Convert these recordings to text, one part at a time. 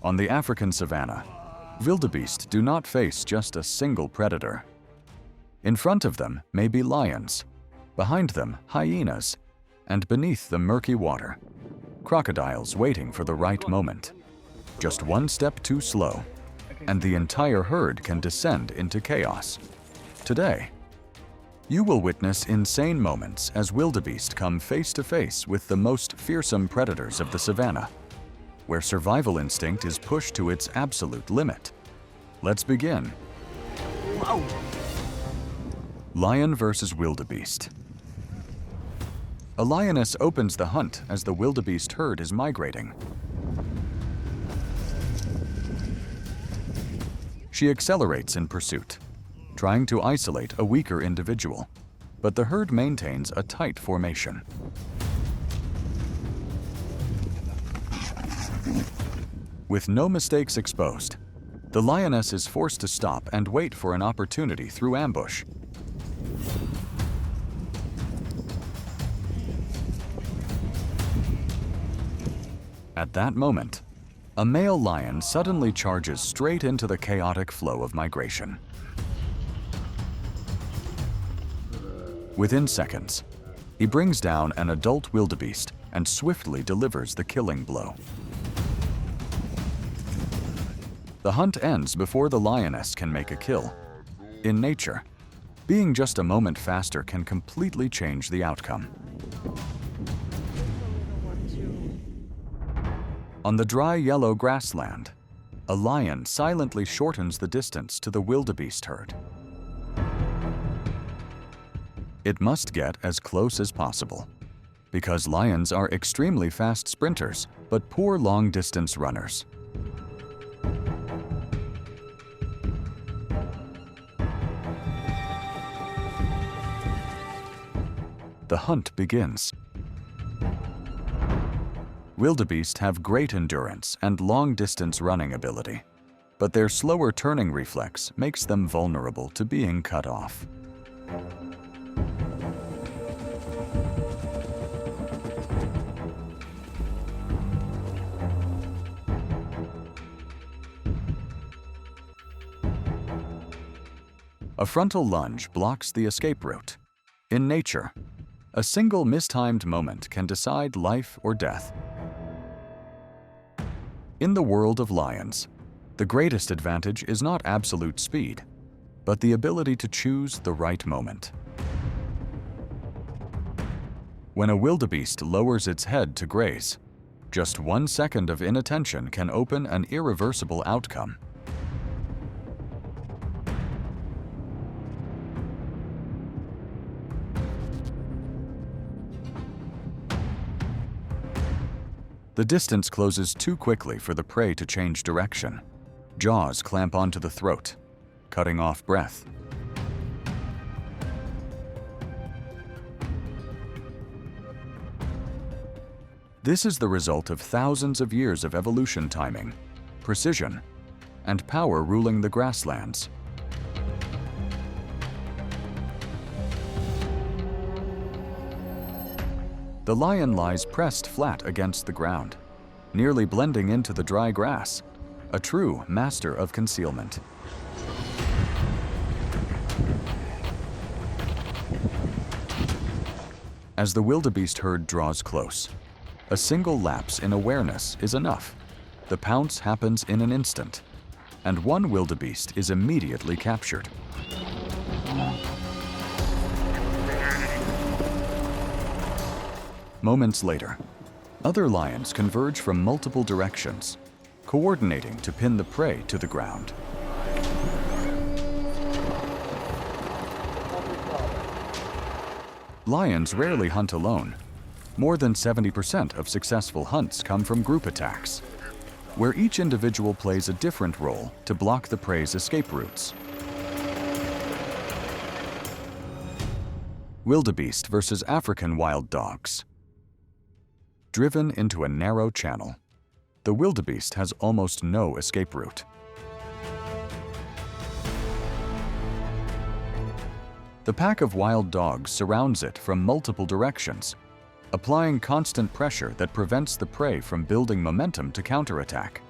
On the African savanna, wildebeest do not face just a single predator. In front of them may be lions, behind them hyenas, and beneath the murky water, crocodiles waiting for the right moment. Just one step too slow, and the entire herd can descend into chaos. Today, you will witness insane moments as wildebeest come face to face with the most fearsome predators of the savanna, where survival instinct is pushed to its absolute limit. Let's begin. Wow. Lion versus wildebeest. A lioness opens the hunt as the wildebeest herd is migrating. She accelerates in pursuit, trying to isolate a weaker individual, but the herd maintains a tight formation. With no mistakes exposed, the lioness is forced to stop and wait for an opportunity through ambush. At that moment, a male lion suddenly charges straight into the chaotic flow of migration. Within seconds, he brings down an adult wildebeest and swiftly delivers the killing blow. The hunt ends before the lioness can make a kill. In nature, being just a moment faster can completely change the outcome. On the dry yellow grassland, a lion silently shortens the distance to the wildebeest herd. It must get as close as possible, because lions are extremely fast sprinters but poor long-distance runners. The hunt begins. Wildebeest have great endurance and long-distance running ability, but their slower turning reflex makes them vulnerable to being cut off. A frontal lunge blocks the escape route. In nature, a single mistimed moment can decide life or death. In the world of lions, the greatest advantage is not absolute speed, but the ability to choose the right moment. When a wildebeest lowers its head to graze, just 1 second of inattention can open an irreversible outcome. The distance closes too quickly for the prey to change direction. Jaws clamp onto the throat, cutting off breath. This is the result of thousands of years of evolution timing, precision, and power ruling the grasslands. The lion lies pressed flat against the ground, nearly blending into the dry grass, a true master of concealment. As the wildebeest herd draws close, a single lapse in awareness is enough. The pounce happens in an instant, and one wildebeest is immediately captured. Moments later, other lions converge from multiple directions, coordinating to pin the prey to the ground. Lions rarely hunt alone. More than 70% of successful hunts come from group attacks, where each individual plays a different role to block the prey's escape routes. Wildebeest versus African wild dogs. Driven into a narrow channel, the wildebeest has almost no escape route. The pack of wild dogs surrounds it from multiple directions, applying constant pressure that prevents the prey from building momentum to counterattack.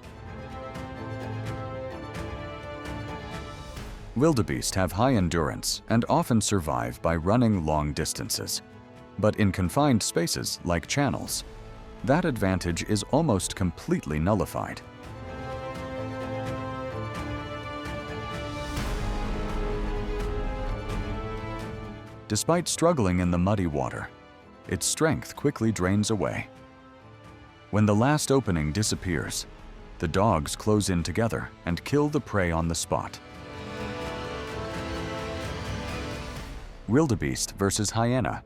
Wildebeest have high endurance and often survive by running long distances. But in confined spaces like channels, that advantage is almost completely nullified. Despite struggling in the muddy water, its strength quickly drains away. When the last opening disappears, the dogs close in together and kill the prey on the spot. Wildebeest versus hyena.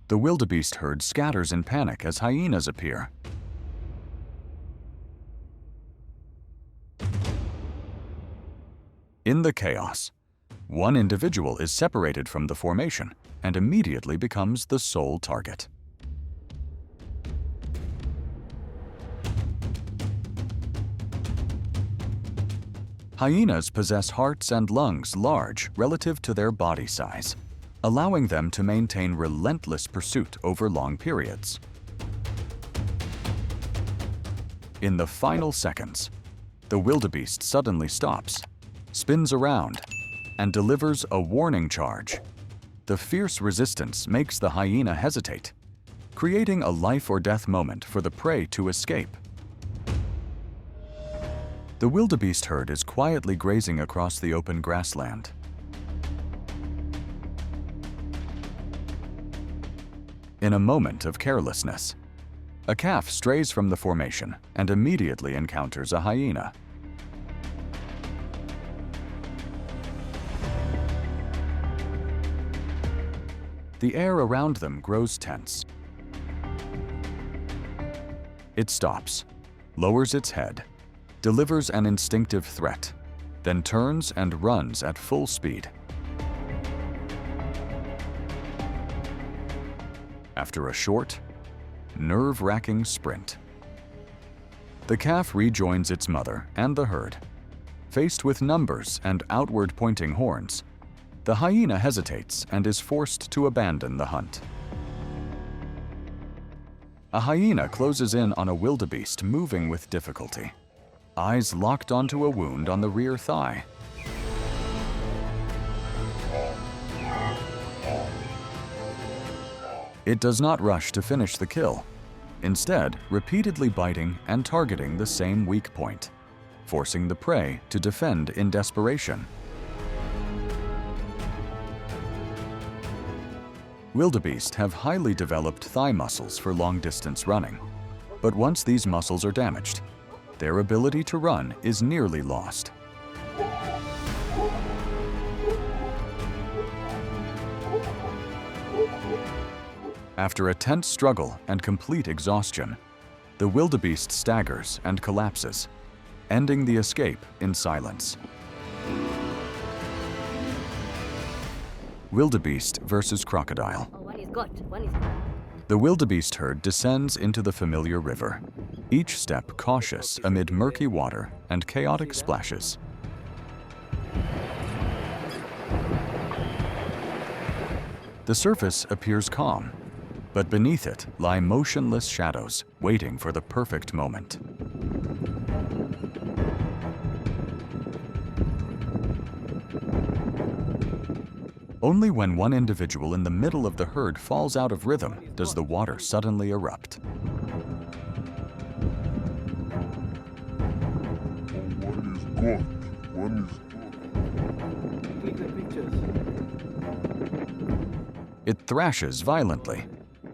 The wildebeest herd scatters in panic as hyenas appear. In the chaos, one individual is separated from the formation and immediately becomes the sole target. Hyenas possess hearts and lungs large relative to their body size, allowing them to maintain relentless pursuit over long periods. In the final seconds, the wildebeest suddenly stops, spins around, and delivers a warning charge. The fierce resistance makes the hyena hesitate, creating a life-or-death moment for the prey to escape. The wildebeest herd is quietly grazing across the open grassland. In a moment of carelessness, a calf strays from the formation and immediately encounters a hyena. The air around them grows tense. It stops, lowers its head, delivers an instinctive threat, then turns and runs at full speed. After a short, nerve-wracking sprint, the calf rejoins its mother and the herd. Faced with numbers and outward-pointing horns, the hyena hesitates and is forced to abandon the hunt. A hyena closes in on a wildebeest moving with difficulty, eyes locked onto a wound on the rear thigh. It does not rush to finish the kill, instead repeatedly biting and targeting the same weak point, forcing the prey to defend in desperation. Wildebeest have highly developed thigh muscles for long-distance running, but once these muscles are damaged, their ability to run is nearly lost. After a tense struggle and complete exhaustion, the wildebeest staggers and collapses, ending the escape in silence. Wildebeest versus crocodile. One is got, one is got. The wildebeest herd descends into the familiar river, each step cautious amid murky water and chaotic splashes. The surface appears calm, but beneath it lie motionless shadows waiting for the perfect moment. Only when one individual in the middle of the herd falls out of rhythm does the water suddenly erupt. It thrashes violently,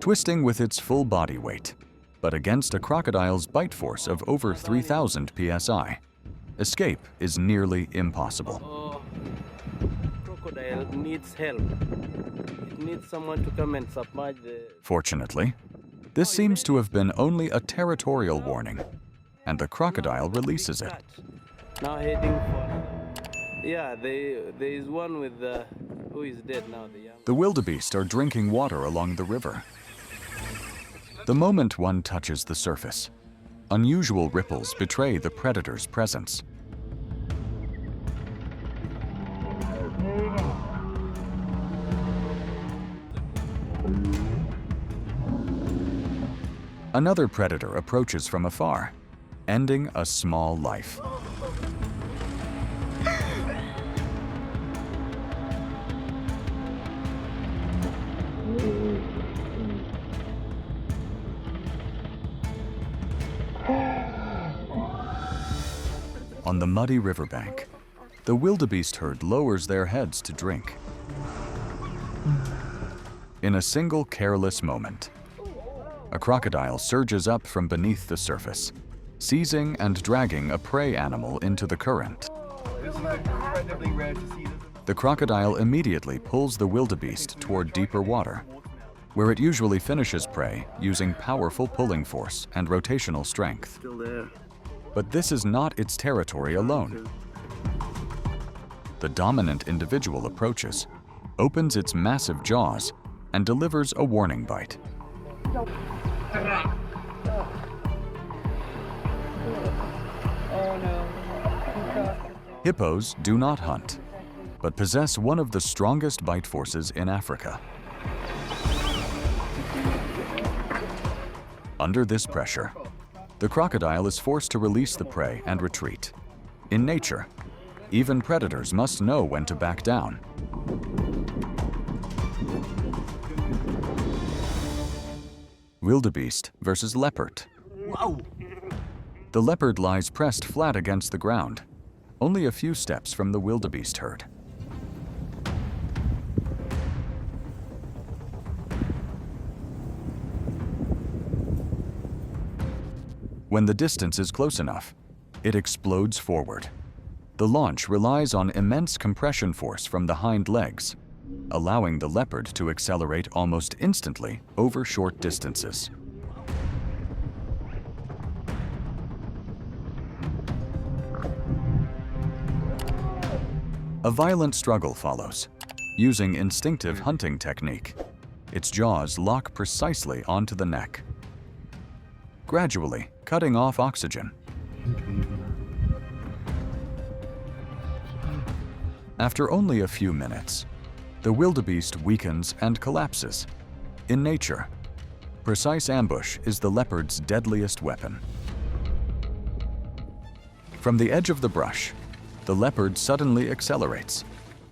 twisting with its full body weight, but against a crocodile's bite force of over 3,000 psi, escape is nearly impossible. Crocodile needs help. It needs someone to come and submerge the... Fortunately, this seems to have been only a territorial warning, and the crocodile releases it. Now heading for... Yeah, there is one with who is dead now. The wildebeest are drinking water along the river. The moment one touches the surface, unusual ripples betray the predator's presence. Another predator approaches from afar, ending a small life. On the muddy riverbank, the wildebeest herd lowers their heads to drink. In a single careless moment, a crocodile surges up from beneath the surface, seizing and dragging a prey animal into the current. The crocodile immediately pulls the wildebeest toward deeper water, where it usually finishes prey using powerful pulling force and rotational strength. Still there. But this is not its territory alone. The dominant individual approaches, opens its massive jaws, and delivers a warning bite. Hippos do not hunt, but possess one of the strongest bite forces in Africa. Under this pressure, the crocodile is forced to release the prey and retreat. In nature, even predators must know when to back down. Wildebeest versus leopard. Wow. The leopard lies pressed flat against the ground, only a few steps from the wildebeest herd. When the distance is close enough, it explodes forward. The launch relies on immense compression force from the hind legs, allowing the leopard to accelerate almost instantly over short distances. A violent struggle follows, using instinctive hunting technique. Its jaws lock precisely onto the neck, gradually cutting off oxygen. After only a few minutes, the wildebeest weakens and collapses. In nature, precise ambush is the leopard's deadliest weapon. From the edge of the brush, the leopard suddenly accelerates,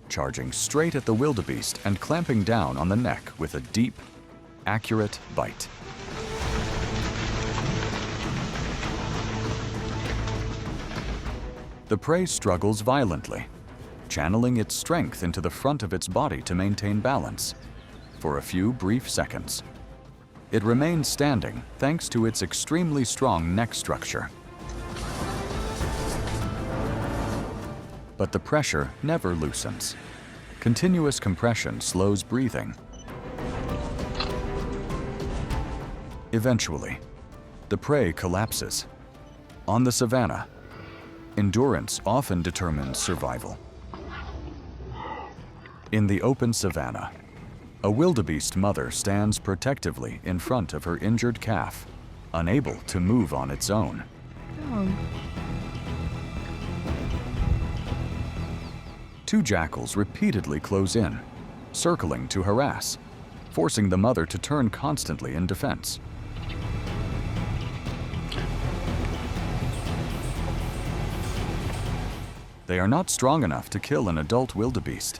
charging straight at the wildebeest and clamping down on the neck with a deep, accurate bite. The prey struggles violently, channeling its strength into the front of its body to maintain balance. For a few brief seconds, it remains standing thanks to its extremely strong neck structure. But the pressure never loosens. Continuous compression slows breathing. Eventually, the prey collapses. On the savanna, endurance often determines survival. In the open savanna, a wildebeest mother stands protectively in front of her injured calf, unable to move on its own. Two jackals repeatedly close in, circling to harass, forcing the mother to turn constantly in defense. They are not strong enough to kill an adult wildebeest,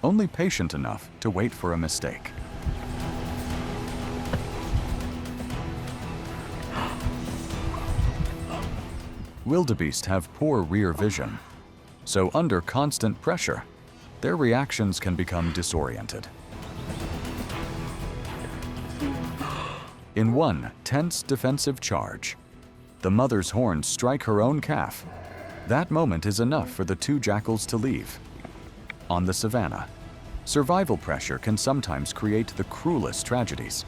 only patient enough to wait for a mistake. Wildebeest have poor rear vision, so under constant pressure, their reactions can become disoriented. In one tense defensive charge, the mother's horns strike her own calf. That moment is enough for the two jackals to leave. On the savanna, survival pressure can sometimes create the cruelest tragedies.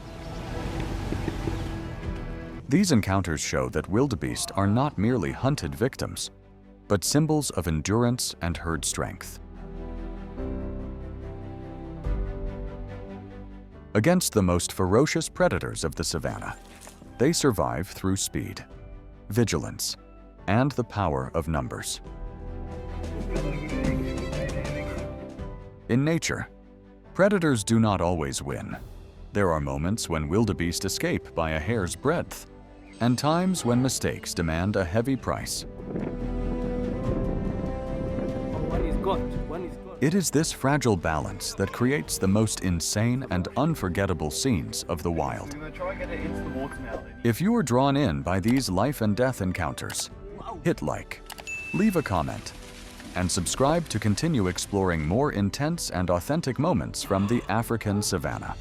These encounters show that wildebeest are not merely hunted victims, but symbols of endurance and herd strength. Against the most ferocious predators of the savanna, they survive through speed, vigilance, and the power of numbers. In nature, predators do not always win. There are moments when wildebeest escape by a hair's breadth, and times when mistakes demand a heavy price. One is got. One is got. It is this fragile balance that creates the most insane and unforgettable scenes of the wild. I'm gonna try and get it into the water now. Then. If you are drawn in by these life and death encounters, hit like, leave a comment, and subscribe to continue exploring more intense and authentic moments from the African savanna.